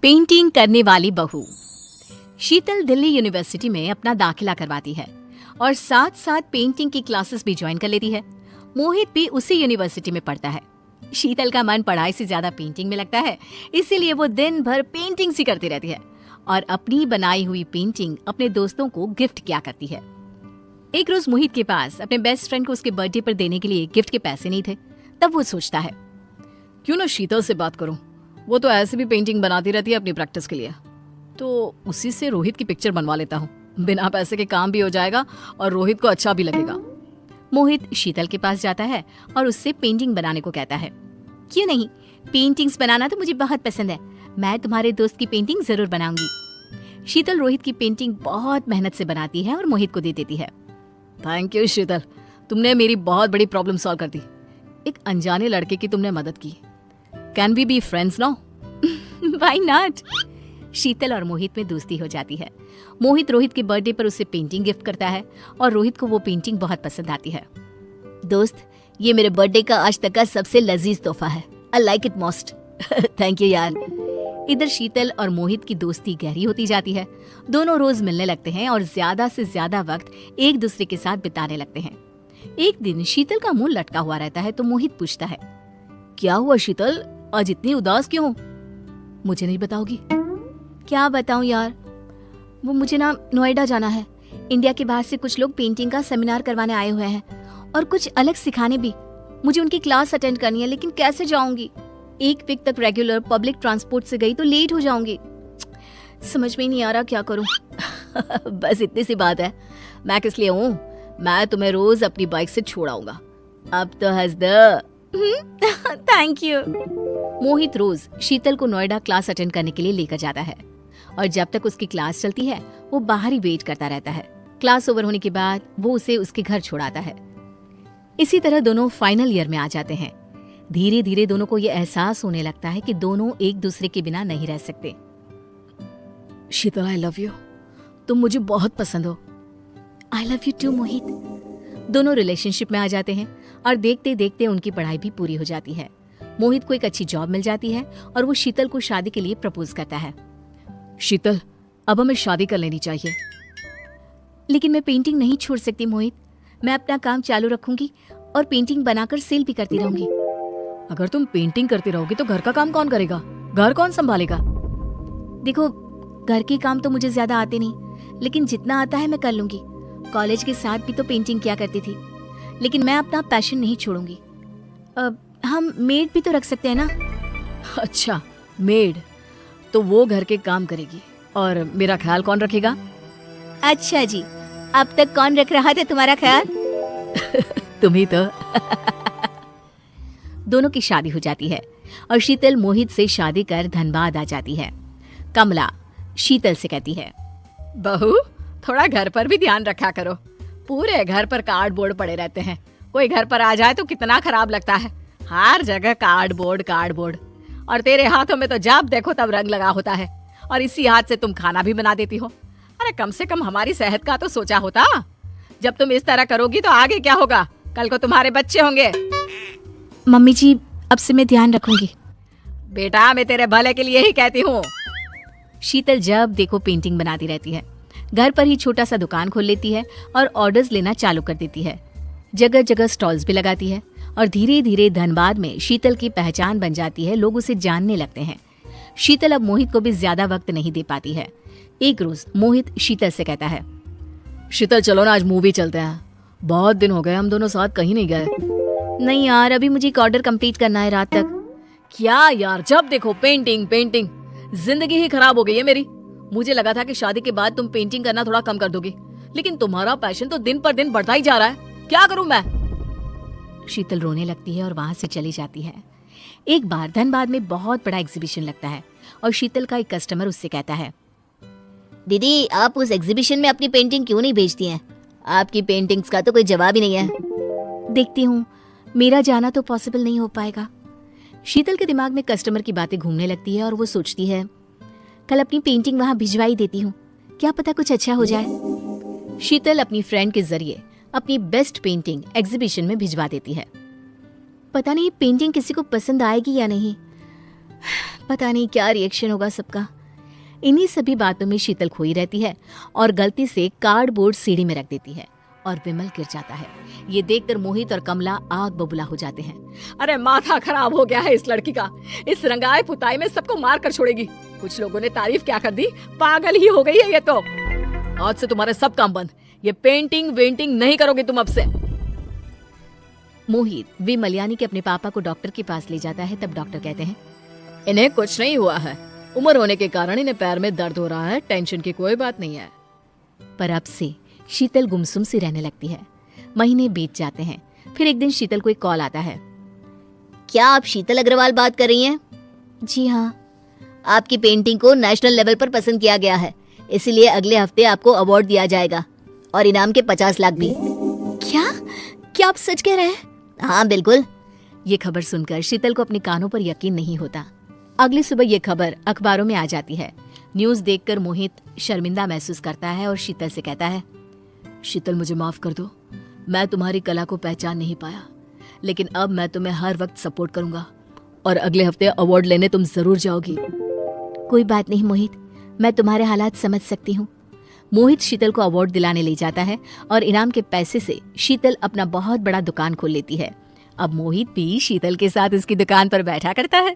Painting करने वाली बहू। शीतल दिल्ली यूनिवर्सिटी में अपना दाखिला करवाती है और साथ साथ पेंटिंग की क्लासेस भी ज्वाइन कर लेती है। मोहित भी उसी यूनिवर्सिटी में पढ़ता है। शीतल का मन पढ़ाई से ज्यादा पेंटिंग में लगता है, इसीलिए वो दिन भर पेंटिंग ही करती रहती है और अपनी बनाई हुई पेंटिंग अपने दोस्तों को गिफ्ट किया करती है। एक रोज मोहित के पास अपने बेस्ट फ्रेंड को उसके बर्थडे पर देने के लिए गिफ्ट के पैसे नहीं थे। तब वो सोचता है, क्यों ना शीतल से बात करूं, वो तो ऐसे भी पेंटिंग बनाती रहती है अपनी प्रैक्टिस के लिए, तो उसी से रोहित की पिक्चर बनवा लेता हूँ। बिना पैसे के काम भी हो जाएगा और रोहित को अच्छा भी लगेगा। मोहित शीतल के पास जाता है और उससे पेंटिंग बनाने को कहता है। क्यों नहीं, पेंटिंग्स बनाना तो मुझे बहुत पसंद है, मैं तुम्हारे दोस्त की पेंटिंग जरूर बनाऊंगी। शीतल रोहित की पेंटिंग बहुत मेहनत से बनाती है और मोहित को दे देती है। थैंक यू शीतल, तुमने मेरी बहुत बड़ी प्रॉब्लम सॉल्व कर दी। एक अनजाने लड़के की तुमने मदद की। Can we be friends now? Why not? Sheetal और मोहित में दोस्ती हो जाती है। मोहित रोहित के बर्थडे पर उसे पेंटिंग गिफ्ट करता है और रोहित को वो पेंटिंग बहुत पसंद आती है। दोस्त, ये मेरे बर्थडे का आज तक का सबसे लजीज तोहफा है। I like it most. Thank you यार। इधर शीतल और मोहित की दोस्ती गहरी होती जाती है। दोनों रोज मिलने लगते हैं और ज्यादा से ज्यादा वक्त एक दूसरे के साथ बिताने लगते हैं। एक दिन शीतल का मुंह लटका हुआ रहता है तो मोहित पूछता है, क्या हुआ शीतल, आज इतनी उदास क्यों हो? मुझे नहीं बताओगी? क्या बताऊं यार, वो मुझे ना नोएडा जाना है। इंडिया के बाहर से कुछ लोग पेंटिंग का सेमिनार करवाने आए हुए हैं और कुछ अलग सिखाने भी। मुझे उनकी क्लास अटेंड करनी है, लेकिन कैसे जाऊंगी? एक वीक तक रेगुलर पब्लिक ट्रांसपोर्ट से गई तो लेट हो जाऊंगी। समझ में नहीं आ रहा क्या करूं। बस इतनी सी बात है, मैं किस लिए हूँ, मैं तुम्हें रोज अपनी बाइक से छोड़ाऊंगा। अब तो हंस दो। Thank you. मोहित रोज शीतल को नोएडा क्लास अटेंड करने के लिए लेकर जाता है और जब तक उसकी क्लास चलती है वो बाहर ही वेट करता रहता है। क्लास ओवर होने के बाद वो उसे उसके घर छोड़ाता है। इसी तरह दोनों फाइनल ईयर में आ जाते हैं। धीरे धीरे दोनों को ये एहसास होने लगता है कि दोनों एक दूसरे के बिना नहीं रह सकते। शीतल, आई लव यू, तुम मुझे बहुत पसंद हो। आई लव यू टू मोहित। दोनों रिलेशनशिप में आ जाते हैं और देखते देखते उनकी पढ़ाई भी पूरी हो जाती है। मोहित को एक अच्छी जॉब मिल जाती है और वो शीतल को शादी के लिए प्रपोज करता है। शीतल, अब हमें शादी कर लेनी चाहिए। लेकिन मैं पेंटिंग नहीं छोड़ सकती मोहित, मैं अपना काम चालू रखूंगी और पेंटिंग बनाकर सेल भी करती रहूंगी। अगर तुम पेंटिंग करती रहोगी तो घर का काम कौन करेगा? घर कौन संभालेगा? देखो, घर के काम तो मुझे ज्यादा आते नहीं, लेकिन जितना आता है मैं कर लूंगी। कॉलेज के साथ भी तो पेंटिंग किया करती थी, लेकिन मैं अपना पैशन नहीं छोड़ूंगी। हम मेड भी तो रख सकते हैं ना? अच्छा, मेड, तो वो घर के काम करेगी और मेरा ख्याल कौन रखेगा? अच्छा जी, अब तक कौन रख रहा था तुम्हारा ख्याल? तुम ही तो। दोनों की शादी हो जाती है और शीतल मोहित से शादी कर धनबाद आ जाती है। कमला शीतल से कहती है, बहू, थोड़ा घर पर भी ध्यान रखा करो। पूरे घर पर कार्डबोर्ड पड़े रहते हैं, कोई घर पर आ जाए तो कितना खराब लगता है। हर जगह कार्डबोर्ड कार्डबोर्ड, और तेरे हाथों में तो जब देखो तब रंग लगा होता है और इसी हाथ से तुम खाना भी बना देती हो। अरे कम से कम हमारी सेहत का तो सोचा होता। जब तुम इस तरह करोगी तो आगे क्या होगा? कल को तुम्हारे बच्चे होंगे। मम्मी जी, अब से मैं ध्यान रखूंगी। बेटा, मैं तेरे भले के लिए ही कहती हूँ। शीतल जब देखो पेंटिंग बनाती रहती है। घर पर ही छोटा सा दुकान खोल लेती है और ऑर्डर्स लेना चालू कर देती है। जगह जगह स्टॉल्स भी लगाती है और धीरे धीरे धनबाद में शीतल की पहचान बन जाती है। लोग उसे जानने लगते हैं। शीतल अब मोहित को भी ज्यादा वक्त नहीं दे पाती है। एक रोज मोहित शीतल से कहता है, शीतल चलो ना, आज मूवी चलते हैं। बहुत दिन हो गए हम दोनों साथ कहीं नहीं गए। नहीं यार, अभी मुझे एक ऑर्डर कंप्लीट करना है रात तक। क्या यार, जब देखो पेंटिंग पेंटिंग, जिंदगी ही खराब हो गई है मेरी। मुझे लगा था कि शादी के बाद तुम पेंटिंग करना थोड़ा कम कर दोगी, लेकिन तुम्हारा पैशन तो दिन पर दिन बढ़ता ही जा रहा है। क्या करूं मैं? शीतल रोने लगती है और वहां से चली जाती है। एक बार धनबाद में बहुत बड़ा एग्जीबिशन लगता है और शीतल का एक कस्टमर उससे कहता है, दीदी, आप उस एग्जीबिशन में अपनी पेंटिंग क्यों नहीं बेचती हैं? आपकी पेंटिंग्स का तो कोई जवाब ही नहीं है। देखती हूँ, मेरा जाना तो पॉसिबल नहीं हो पाएगा। शीतल के दिमाग में कस्टमर की बातें घूमने लगती है और वो सोचती है, कल अपनी पेंटिंग वहां भिजवाई देती हूँ, क्या पता कुछ अच्छा हो जाए। शीतल अपनी फ्रेंड के जरिए अपनी बेस्ट पेंटिंग एग्जीबिशन में भिजवा देती है। पता नहीं पेंटिंग किसी को पसंद आएगी या नहीं। पता नहीं क्या रिएक्शन होगा सबका। इन्हीं सभी बातों में शीतल खोई रहती है और गलती से कार्डबोर्ड सीढ़ी में रख देती है और विमल गिर जाता है। ये देखकर मोहित और कमला आग बबूला हो जाते हैं। अरे माथा खराब हो गया है इस लड़की का, इस रंगाए पुताई में सबको मार कर छोड़ेगी। कुछ लोगों ने तारीफ क्या कर दी, पागल ही हो गई है ये तो। आज से तुम्हारे सब काम बंद, ये पेंटिंग वेंटिंग नहीं करोगे तुम अब से। मोहित विमल यानी कि अपने पापा को डॉक्टर के पास ले जाता है। तब डॉक्टर कहते हैं, इन्हें कुछ नहीं हुआ है, उम्र होने के कारण इन्हें पैर में दर्द हो रहा है, टेंशन की कोई बात नहीं है। पर अब से शीतल गुमसुम सी रहने लगती है। महीने बीत जाते हैं। फिर एक दिन शीतल को एक कॉल आता है। क्या आप शीतल अग्रवाल बात कर रही हैं? जी हाँ। आपकी पेंटिंग को नेशनल लेवल पर पसंद किया गया है, इसीलिए अगले हफ्ते आपको अवार्ड दिया जाएगा और इनाम के 50 लाख भी। क्या आप सच कह रहे हैं? हाँ बिल्कुल। ये खबर सुनकर शीतल को अपने कानों पर यकीन नहीं होता। अगली सुबह ये खबर अखबारों में आ जाती है। न्यूज़ देखकर मोहित शर्मिंदा महसूस करता है और शीतल से कहता है, शीतल मुझे माफ कर दो, मैं तुम्हारी कला को पहचान नहीं पाया, लेकिन अब मैं तुम्हें हर वक्त सपोर्ट करूंगा और अगले हफ्ते अवार्ड लेने तुम जरूर जाओगी। कोई बात नहीं मोहित, मैं तुम्हारे हालात समझ सकती हूँ। मोहित शीतल को अवार्ड दिलाने ले जाता है और इनाम के पैसे से शीतल अपना बहुत बड़ा दुकान खोल लेती है। अब मोहित भी शीतल के साथ उसकी दुकान पर बैठा करता है।